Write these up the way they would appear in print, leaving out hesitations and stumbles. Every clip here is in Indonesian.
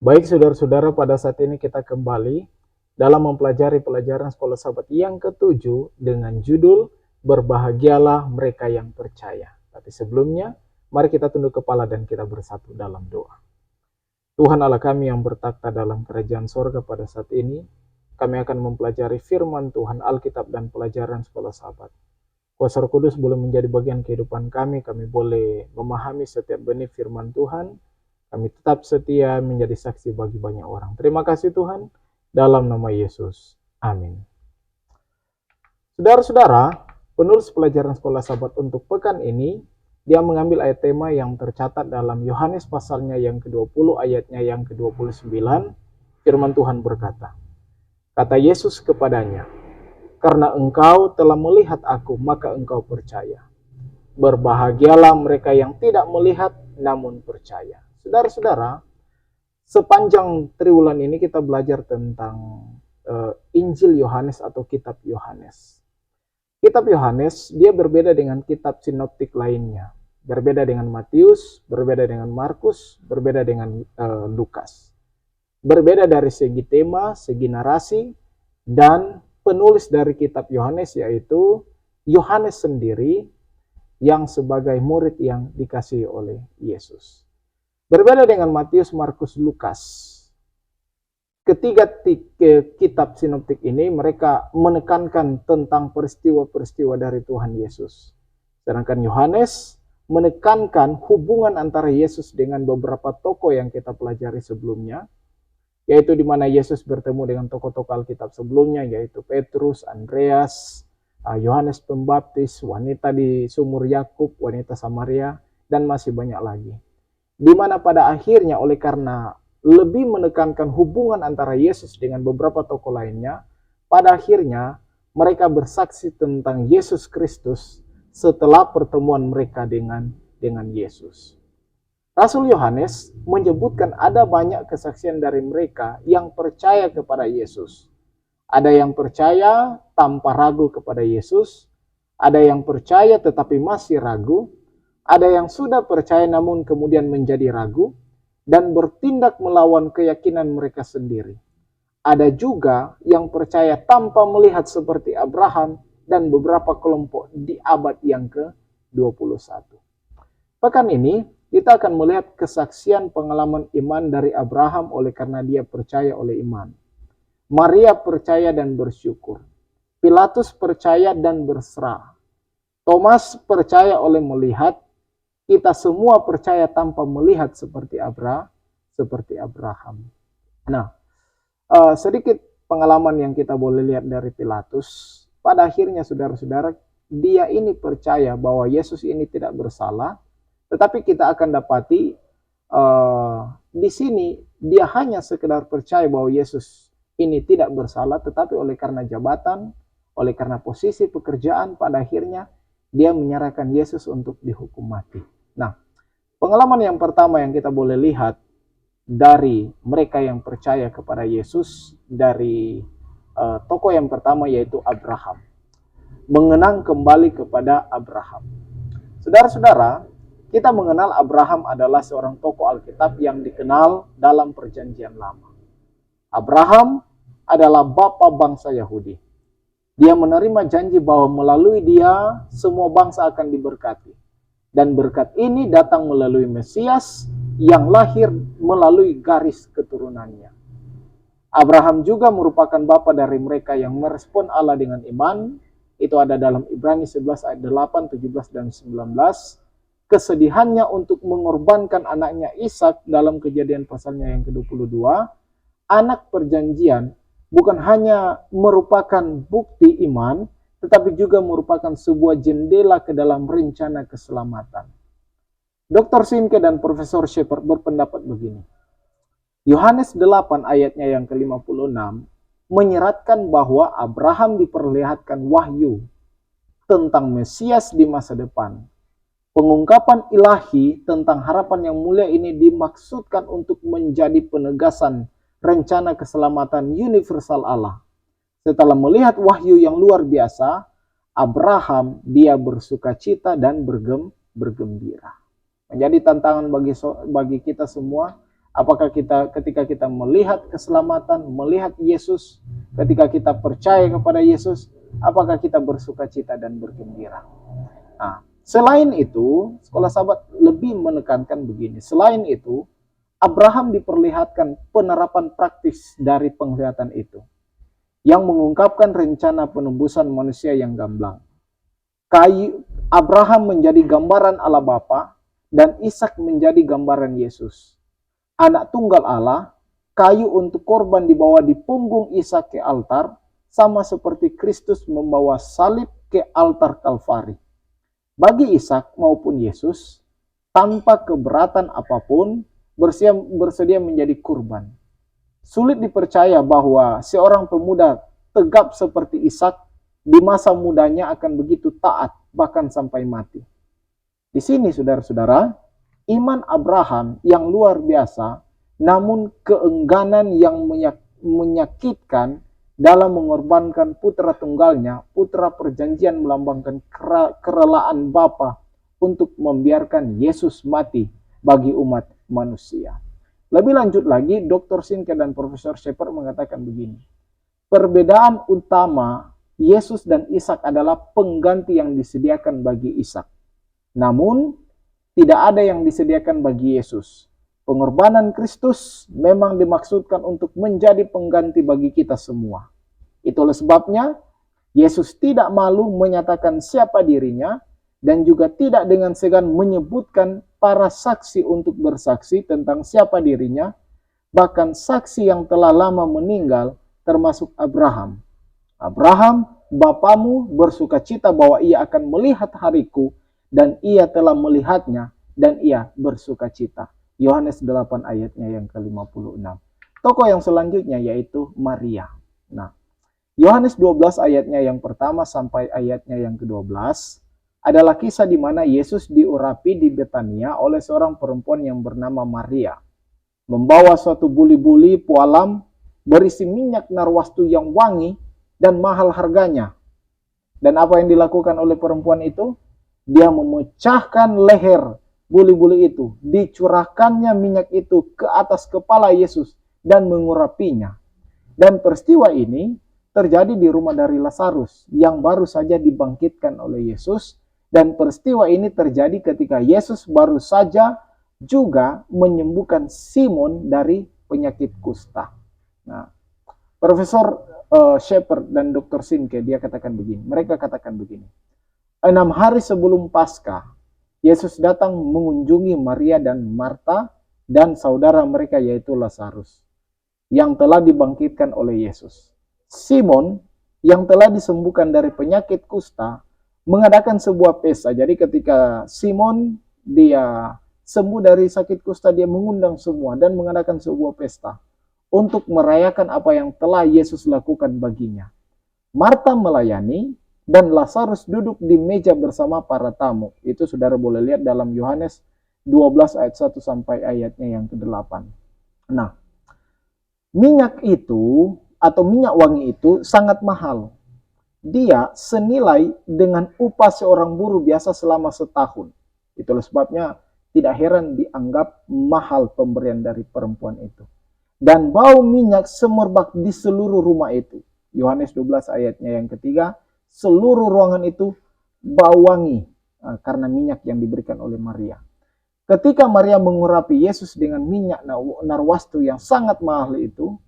Baik saudara-saudara, pada saat ini kita kembali dalam mempelajari pelajaran Sekolah Sahabat yang ketujuh dengan judul Berbahagialah Mereka yang Percaya. Tapi sebelumnya, mari kita tunduk kepala dan kita bersatu dalam doa. Tuhan Allah kami yang bertakhta dalam kerajaan sorga, pada saat ini kami akan mempelajari firman Tuhan, Alkitab dan pelajaran Sekolah Sahabat. Kuasa Roh Kudus boleh menjadi bagian kehidupan kami boleh memahami setiap benih firman Tuhan, kami tetap setia menjadi saksi bagi banyak orang. Terima kasih Tuhan, dalam nama Yesus. Amin. Saudara-saudara, penulis pelajaran Sekolah Sahabat untuk pekan ini, dia mengambil ayat tema yang tercatat dalam Yohanes pasalnya yang ke-20, ayatnya yang ke-29. Firman Tuhan berkata, kata Yesus kepadanya, karena engkau telah melihat aku, maka engkau percaya. Berbahagialah mereka yang tidak melihat namun percaya. Saudara-saudara, sepanjang triwulan ini kita belajar tentang Injil Yohanes atau Kitab Yohanes. Kitab Yohanes dia berbeda dengan kitab sinoptik lainnya. Berbeda dengan Matius, berbeda dengan Markus, berbeda dengan Lukas. Berbeda dari segi tema, segi narasi, dan penulis dari kitab Yohanes yaitu Yohanes sendiri yang sebagai murid yang dikasihi oleh Yesus. Berbeda dengan Matius, Markus, Lukas. Ketiga kitab sinoptik ini mereka menekankan tentang peristiwa-peristiwa dari Tuhan Yesus. Sedangkan Yohanes menekankan hubungan antara Yesus dengan beberapa tokoh yang kita pelajari sebelumnya, yaitu di mana Yesus bertemu dengan tokoh-tokoh Alkitab sebelumnya, yaitu Petrus, Andreas, Yohanes Pembaptis, wanita di sumur Yakub, wanita Samaria, dan masih banyak lagi. Di mana pada akhirnya oleh karena lebih menekankan hubungan antara Yesus dengan beberapa tokoh lainnya, pada akhirnya mereka bersaksi tentang Yesus Kristus setelah pertemuan mereka dengan Yesus. Rasul Yohanes menyebutkan ada banyak kesaksian dari mereka yang percaya kepada Yesus. Ada yang percaya tanpa ragu kepada Yesus, ada yang percaya tetapi masih ragu, ada yang sudah percaya namun kemudian menjadi ragu dan bertindak melawan keyakinan mereka sendiri. Ada juga yang percaya tanpa melihat seperti Abraham dan beberapa kelompok di abad yang ke-21. Pekan ini kita akan melihat kesaksian pengalaman iman dari Abraham oleh karena dia percaya oleh iman. Maria percaya dan bersyukur. Pilatus percaya dan berserah. Thomas percaya oleh melihat. Kita semua percaya tanpa melihat seperti Abraham. Nah, sedikit pengalaman yang kita boleh lihat dari Pilatus. Pada akhirnya saudara-saudara, dia ini percaya bahwa Yesus ini tidak bersalah, tetapi kita akan dapati di sini dia hanya sekedar percaya bahwa Yesus ini tidak bersalah, tetapi oleh karena jabatan, oleh karena posisi pekerjaan, pada akhirnya dia menyerahkan Yesus untuk dihukum mati. Nah, pengalaman yang pertama yang kita boleh lihat dari mereka yang percaya kepada Yesus, dari tokoh yang pertama yaitu Abraham. Mengenang kembali kepada Abraham. Saudara-saudara, kita mengenal Abraham adalah seorang tokoh Alkitab yang dikenal dalam Perjanjian Lama. Abraham adalah bapa bangsa Yahudi. Dia menerima janji bahwa melalui dia semua bangsa akan diberkati. Dan berkat ini datang melalui Mesias yang lahir melalui garis keturunannya. Abraham juga merupakan bapa dari mereka yang merespon Allah dengan iman. Itu ada dalam Ibrani 11 ayat 8, 17, dan 19. Kesedihannya untuk mengorbankan anaknya Ishak dalam Kejadian pasalnya yang ke-22. Anak perjanjian bukan hanya merupakan bukti iman, tetapi juga merupakan sebuah jendela ke dalam rencana keselamatan. Dr. Simke dan Profesor Shepard berpendapat begini. Yohanes 8 ayatnya yang ke-56 menyeratkan bahwa Abraham diperlihatkan wahyu tentang Mesias di masa depan. Pengungkapan ilahi tentang harapan yang mulia ini dimaksudkan untuk menjadi penegasan rencana keselamatan universal Allah. Setelah melihat wahyu yang luar biasa, Abraham dia bersukacita dan bergembira. Menjadi tantangan bagi kita semua Apakah ketika kita melihat keselamatan, melihat Yesus, ketika kita percaya kepada Yesus, apakah kita bersuka cita dan bergembira? Nah, selain itu, Sekolah Sahabat lebih menekankan begini. Selain itu, Abraham diperlihatkan penerapan praktis dari penglihatan itu, yang mengungkapkan rencana penebusan manusia yang gamblang. Abraham menjadi gambaran Allah Bapa, dan Ishak menjadi gambaran Yesus. Anak tunggal Allah, kayu untuk korban dibawa di punggung Ishak ke altar, sama seperti Kristus membawa salib ke altar Kalvari. Bagi Ishak maupun Yesus, tanpa keberatan apapun, bersedia menjadi kurban. Sulit dipercaya bahwa seorang pemuda tegap seperti Ishak di masa mudanya akan begitu taat, bahkan sampai mati. Di sini, saudara-saudara, iman Abraham yang luar biasa, namun keengganan yang menyakitkan dalam mengorbankan putra tunggalnya, putra perjanjian melambangkan kerelaan Bapa untuk membiarkan Yesus mati bagi umat manusia. Lebih lanjut lagi, Dr. Sinke dan Profesor Shepard mengatakan begini, perbedaan utama Yesus dan Ishak adalah pengganti yang disediakan bagi Ishak. Namun, tidak ada yang disediakan bagi Yesus. Pengorbanan Kristus memang dimaksudkan untuk menjadi pengganti bagi kita semua. Itulah sebabnya Yesus tidak malu menyatakan siapa dirinya dan juga tidak dengan segan menyebutkan para saksi untuk bersaksi tentang siapa dirinya, bahkan saksi yang telah lama meninggal termasuk Abraham. Abraham, bapamu bersuka cita bahwa ia akan melihat hariku, dan ia telah melihatnya, dan ia bersuka cita. Yohanes 8 ayatnya yang ke-56. Tokoh yang selanjutnya yaitu Maria. Nah, Yohanes 12 ayatnya yang pertama sampai ayatnya yang ke-12 adalah kisah di mana Yesus diurapi di Betania oleh seorang perempuan yang bernama Maria, membawa suatu buli-buli pualam berisi minyak narwastu yang wangi dan mahal harganya. Dan apa yang dilakukan oleh perempuan itu? Dia memecahkan leher buli-buli itu, dicurahkannya minyak itu ke atas kepala Yesus dan mengurapinya. Dan peristiwa ini terjadi di rumah dari Lazarus yang baru saja dibangkitkan oleh Yesus, dan peristiwa ini terjadi ketika Yesus baru saja juga menyembuhkan Simon dari penyakit kusta. Nah, Profesor Shepard dan Dr. Sinke mereka katakan begini. 6 hari sebelum Paskah, Yesus datang mengunjungi Maria dan Marta dan saudara mereka yaitu Lazarus yang telah dibangkitkan oleh Yesus. Simon yang telah disembuhkan dari penyakit kusta mengadakan sebuah pesta. Jadi ketika Simon dia sembuh dari sakit kusta, dia mengundang semua dan mengadakan sebuah pesta untuk merayakan apa yang telah Yesus lakukan baginya. Marta melayani dan Lazarus duduk di meja bersama para tamu. Itu saudara boleh lihat dalam Yohanes 12 ayat 1 sampai ayatnya yang ke-8. Nah, minyak itu atau minyak wangi itu sangat mahal. Dia senilai dengan upah seorang buruh biasa selama setahun. Itulah sebabnya tidak heran dianggap mahal pemberian dari perempuan itu. Dan bau minyak semerbak di seluruh rumah itu. Yohanes 12 ayatnya yang ketiga, seluruh ruangan itu bau wangi karena minyak yang diberikan oleh Maria. Ketika Maria mengurapi Yesus dengan minyak narwastu yang sangat mahal itu,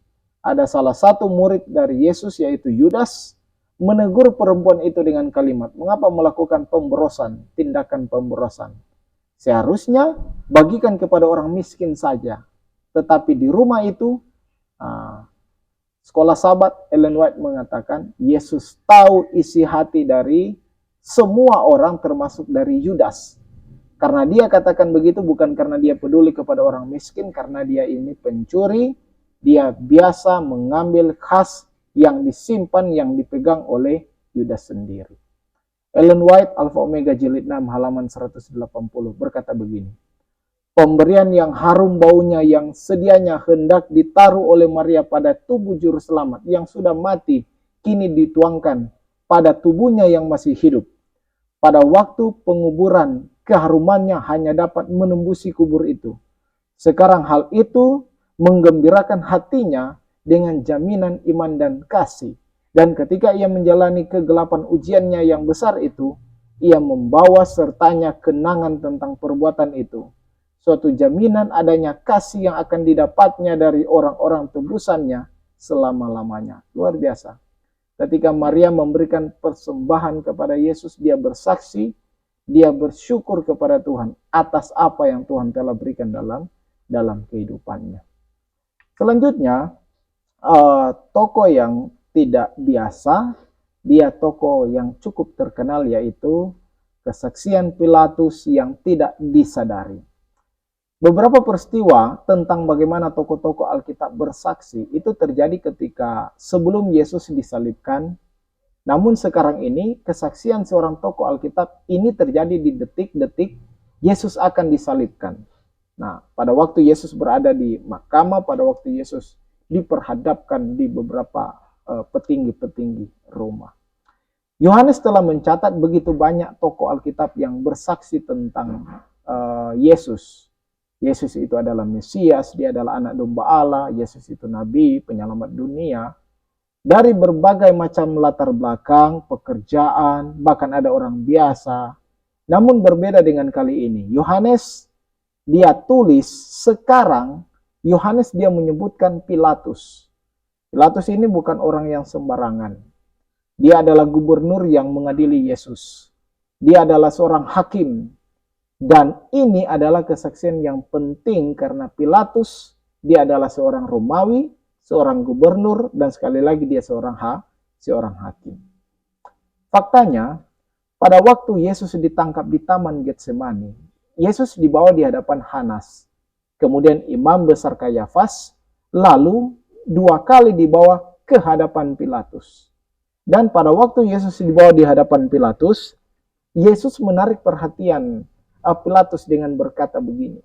ada salah satu murid dari Yesus yaitu Yudas menegur perempuan itu dengan kalimat, mengapa melakukan pemborosan, tindakan pemborosan? Seharusnya bagikan kepada orang miskin saja. Tetapi di rumah itu, Sekolah Sahabat Ellen White mengatakan, Yesus tahu isi hati dari semua orang termasuk dari Yudas. Karena dia katakan begitu bukan karena dia peduli kepada orang miskin, karena dia ini pencuri, dia biasa mengambil khas yang disimpan, yang dipegang oleh Yudas sendiri. Ellen White, Alpha Omega Jilid 6, halaman 180 berkata begini, pemberian yang harum baunya yang sedianya hendak ditaruh oleh Maria pada tubuh juru selamat yang sudah mati, kini dituangkan pada tubuhnya yang masih hidup. Pada waktu penguburan, keharumannya hanya dapat menembusi kubur itu. Sekarang hal itu menggembirakan hatinya dengan jaminan iman dan kasih. Dan ketika ia menjalani kegelapan ujiannya yang besar itu, ia membawa sertanya kenangan tentang perbuatan itu. Suatu jaminan adanya kasih yang akan didapatnya dari orang-orang tebusannya selama-lamanya. Luar biasa. Ketika Maria memberikan persembahan kepada Yesus, dia bersaksi, dia bersyukur kepada Tuhan atas apa yang Tuhan telah berikan dalam kehidupannya. Selanjutnya, tokoh yang tidak biasa, dia tokoh yang cukup terkenal, yaitu kesaksian Pilatus yang tidak disadari. Beberapa peristiwa tentang bagaimana tokoh-tokoh Alkitab bersaksi itu terjadi ketika sebelum Yesus disalibkan. Namun sekarang ini kesaksian seorang tokoh Alkitab ini terjadi di detik-detik Yesus akan disalibkan. Nah, pada waktu Yesus berada di mahkamah, pada waktu Yesus diperhadapkan di beberapa petinggi-petinggi Roma. Yohanes telah mencatat begitu banyak tokoh Alkitab yang bersaksi tentang Yesus. Yesus itu adalah Mesias, dia adalah anak domba Allah, Yesus itu nabi, penyelamat dunia. Dari berbagai macam latar belakang, pekerjaan, bahkan ada orang biasa. Namun berbeda dengan kali ini. Yohanes, dia tulis sekarang, Yohanes dia menyebutkan Pilatus. Pilatus ini bukan orang yang sembarangan. Dia adalah gubernur yang mengadili Yesus. Dia adalah seorang hakim. Dan ini adalah kesaksian yang penting karena Pilatus, dia adalah seorang Romawi, seorang gubernur, dan sekali lagi dia seorang hakim. Faktanya, pada waktu Yesus ditangkap di Taman Getsemani, Yesus dibawa di hadapan Hanas, kemudian imam besar Kayafas, lalu 2 kali dibawa ke hadapan Pilatus. Dan pada waktu Yesus dibawa di hadapan Pilatus, Yesus menarik perhatian Pilatus dengan berkata begini.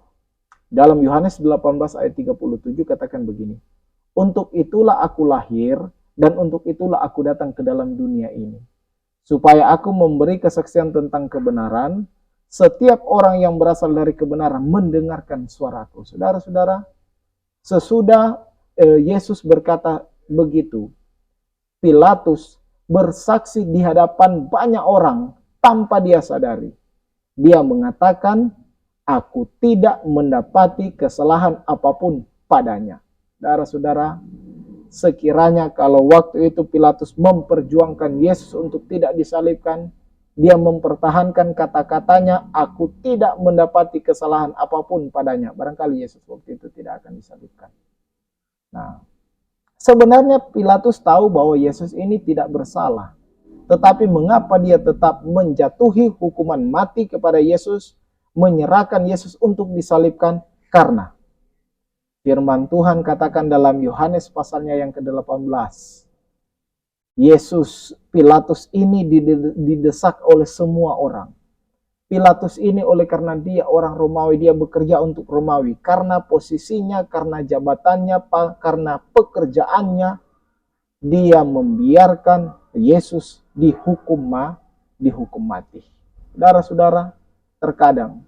Dalam Yohanes 18 ayat 37 katakan begini. Untuk itulah aku lahir dan untuk itulah aku datang ke dalam dunia ini. Supaya aku memberi kesaksian tentang kebenaran. Setiap orang yang berasal dari kebenaran mendengarkan suaraku. Saudara-saudara, sesudah Yesus berkata begitu, Pilatus bersaksi di hadapan banyak orang tanpa dia sadari. Dia mengatakan, aku tidak mendapati kesalahan apapun padanya. Saudara-saudara, sekiranya kalau waktu itu Pilatus memperjuangkan Yesus untuk tidak disalibkan, dia mempertahankan kata-katanya, aku tidak mendapati kesalahan apapun padanya. Barangkali Yesus waktu itu tidak akan disalibkan. Nah, sebenarnya Pilatus tahu bahwa Yesus ini tidak bersalah. Tetapi mengapa dia tetap menjatuhi hukuman mati kepada Yesus, menyerahkan Yesus untuk disalibkan? Karena firman Tuhan katakan dalam Yohanes pasalnya yang ke-18, Pilatus ini didesak oleh semua orang. Pilatus ini oleh karena dia orang Romawi, dia bekerja untuk Romawi. Karena posisinya, karena jabatannya, karena pekerjaannya, dia membiarkan Yesus dihukum mati. Saudara-saudara, terkadang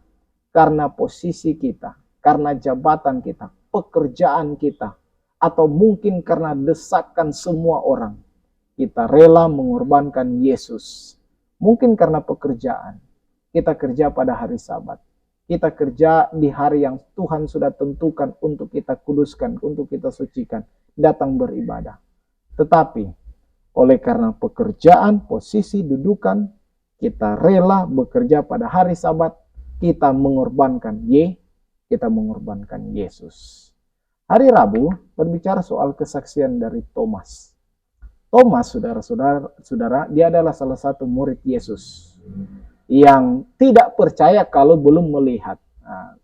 karena posisi kita, karena jabatan kita, pekerjaan kita, atau mungkin karena desakan semua orang, kita rela mengorbankan Yesus. Mungkin karena pekerjaan, kita kerja pada hari Sabat, kita kerja di hari yang Tuhan sudah tentukan untuk kita kuduskan, untuk kita sucikan, datang beribadah. Tetapi oleh karena pekerjaan, posisi, dudukan, kita rela bekerja pada hari Sabat, kita mengorbankan Yesus. Hari Rabu berbicara soal kesaksian dari Thomas. Thomas, saudara-saudara, dia adalah salah satu murid Yesus yang tidak percaya kalau belum melihat. Nah,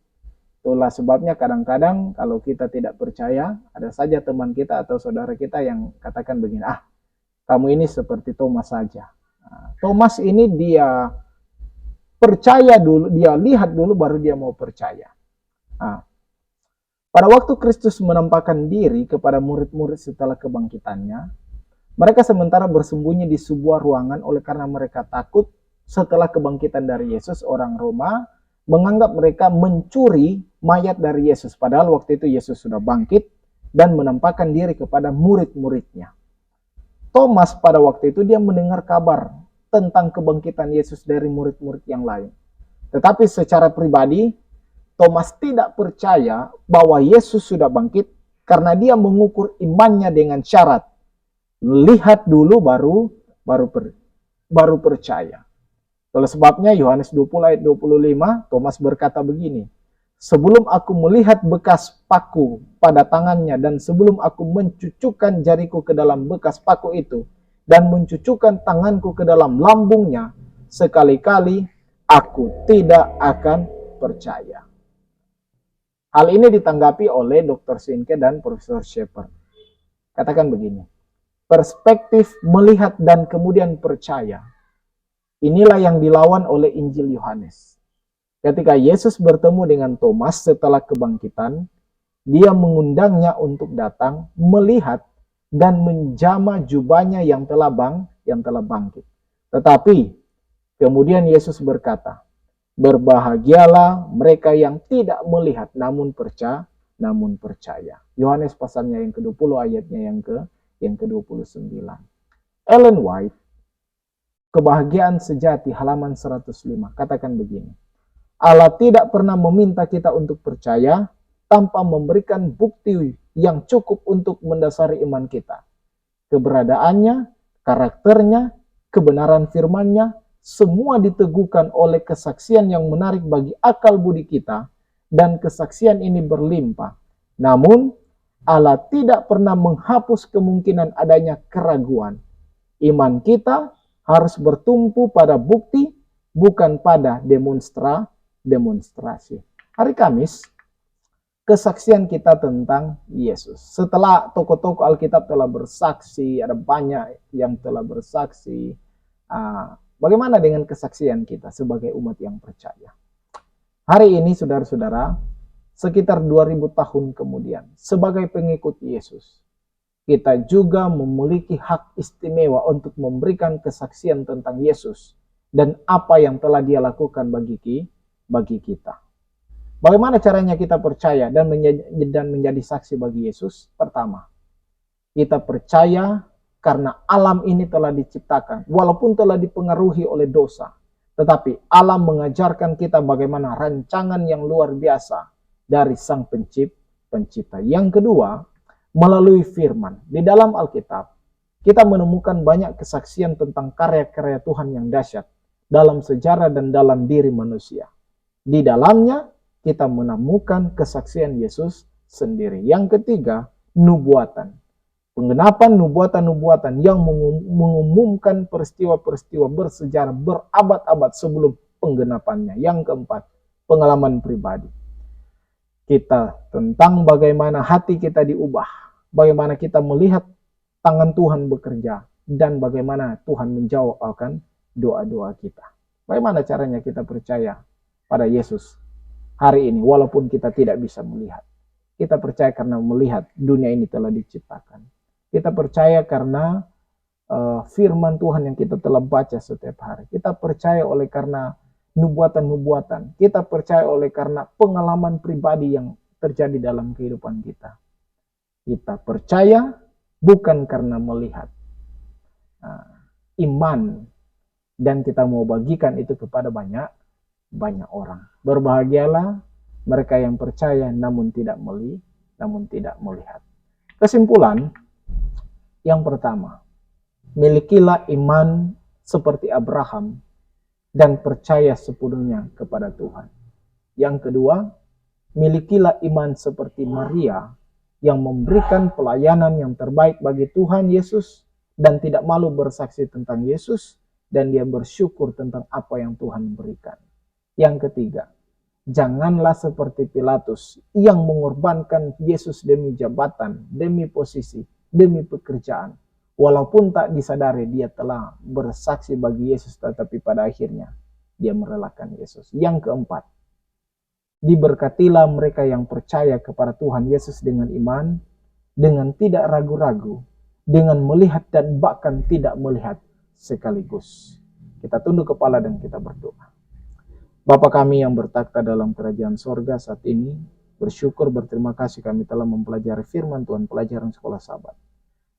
itulah sebabnya kadang-kadang kalau kita tidak percaya, ada saja teman kita atau saudara kita yang katakan begini, kamu ini seperti Thomas saja. Nah, Thomas ini dia percaya dulu, dia lihat dulu baru dia mau percaya. Nah, pada waktu Kristus menampakkan diri kepada murid-murid setelah kebangkitannya, mereka sementara bersembunyi di sebuah ruangan oleh karena mereka takut setelah kebangkitan dari Yesus, orang Roma menganggap mereka mencuri mayat dari Yesus. Padahal waktu itu Yesus sudah bangkit dan menampakkan diri kepada murid-muridnya. Thomas pada waktu itu dia mendengar kabar tentang kebangkitan Yesus dari murid-murid yang lain. Tetapi secara pribadi, Thomas tidak percaya bahwa Yesus sudah bangkit karena dia mengukur imannya dengan syarat. Lihat dulu baru percaya. Oleh sebabnya Yohanes 20 ayat 25, Thomas berkata begini, sebelum aku melihat bekas paku pada tangannya dan sebelum aku mencucukkan jariku ke dalam bekas paku itu dan mencucukkan tanganku ke dalam lambungnya, sekali-kali aku tidak akan percaya. Hal ini ditanggapi oleh Dr. Swinke dan Profesor Shepard. Katakan begini, perspektif melihat dan kemudian percaya, inilah yang dilawan oleh Injil Yohanes. Ketika Yesus bertemu dengan Thomas setelah kebangkitan, dia mengundangnya untuk datang, melihat, dan menjamah jubahnya yang telah bangkit. Tetapi, kemudian Yesus berkata, berbahagialah mereka yang tidak melihat namun percaya. Yohanes pasalnya yang ke-20 ayatnya yang ke-29. Ellen White, Kebahagiaan Sejati halaman 105, katakan begini. Allah tidak pernah meminta kita untuk percaya tanpa memberikan bukti yang cukup untuk mendasari iman kita. Keberadaannya, karakternya, kebenaran firman-Nya, semua diteguhkan oleh kesaksian yang menarik bagi akal budi kita, dan kesaksian ini berlimpah. Namun, Allah tidak pernah menghapus kemungkinan adanya keraguan. Iman kita harus bertumpu pada bukti, bukan pada demonstrasi. Hari Kamis, kesaksian kita tentang Yesus. Setelah tokoh-tokoh Alkitab telah bersaksi, ada banyak yang telah bersaksi, bagaimana dengan kesaksian kita sebagai umat yang percaya? Hari ini saudara-saudara, sekitar 2000 tahun kemudian, sebagai pengikut Yesus, kita juga memiliki hak istimewa untuk memberikan kesaksian tentang Yesus dan apa yang telah Dia lakukan bagi kita. Bagaimana caranya kita percaya dan menjadi saksi bagi Yesus? Pertama, kita percaya karena alam ini telah diciptakan, walaupun telah dipengaruhi oleh dosa, tetapi alam mengajarkan kita bagaimana rancangan yang luar biasa dari Sang Pencipta. Yang kedua, melalui firman. Di dalam Alkitab, kita menemukan banyak kesaksian tentang karya-karya Tuhan yang dahsyat dalam sejarah dan dalam diri manusia. Di dalamnya, kita menemukan kesaksian Yesus sendiri. Yang ketiga, nubuatan. Penggenapan nubuatan-nubuatan yang mengumumkan peristiwa-peristiwa bersejarah berabad-abad sebelum penggenapannya. Yang keempat, pengalaman pribadi. Kita tentang bagaimana hati kita diubah, bagaimana kita melihat tangan Tuhan bekerja, dan bagaimana Tuhan menjawab akan doa-doa kita. Bagaimana caranya kita percaya pada Yesus hari ini, walaupun kita tidak bisa melihat. Kita percaya karena melihat dunia ini telah diciptakan. Kita percaya karena firman Tuhan yang kita telah baca setiap hari. Kita percaya oleh karena nubuatan-nubuatan. Kita percaya oleh karena pengalaman pribadi yang terjadi dalam kehidupan kita. Kita percaya bukan karena melihat. Iman. Dan kita mau bagikan itu kepada banyak orang. Berbahagialah mereka yang percaya namun tidak melihat. Kesimpulan yang pertama, milikilah iman seperti Abraham dan percaya sepenuhnya kepada Tuhan. Yang kedua, milikilah iman seperti Maria yang memberikan pelayanan yang terbaik bagi Tuhan Yesus dan tidak malu bersaksi tentang Yesus, dan dia bersyukur tentang apa yang Tuhan berikan. Yang ketiga, janganlah seperti Pilatus yang mengorbankan Yesus demi jabatan, demi posisi, demi pekerjaan. Walaupun tak disadari dia telah bersaksi bagi Yesus, tetapi pada akhirnya dia merelakan Yesus. Yang keempat, diberkatilah mereka yang percaya kepada Tuhan Yesus dengan iman, dengan tidak ragu-ragu, dengan melihat dan bahkan tidak melihat sekaligus. Kita tunduk kepala dan kita berdoa. Bapa kami yang bertakhta dalam kerajaan sorga saat ini, bersyukur berterima kasih kami telah mempelajari firman Tuhan, pelajaran sekolah Sabat.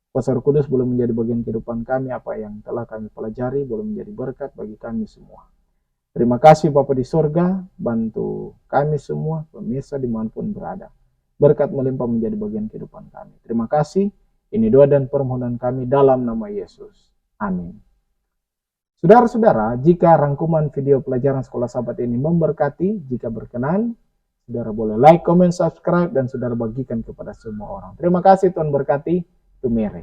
Kuasa Roh Kudus boleh menjadi bagian kehidupan kami, apa yang telah kami pelajari boleh menjadi berkat bagi kami semua. Terima kasih Bapa di sorga, bantu kami semua, pemirsa dimanapun berada. Berkat melimpah menjadi bagian kehidupan kami. Terima kasih, ini doa dan permohonan kami dalam nama Yesus. Amin. Saudara-saudara, jika rangkuman video pelajaran sekolah Sabat ini memberkati, jika berkenan, saudara boleh like, comment, subscribe, dan saudara bagikan kepada semua orang. Terima kasih, Tuhan berkati. Tumere.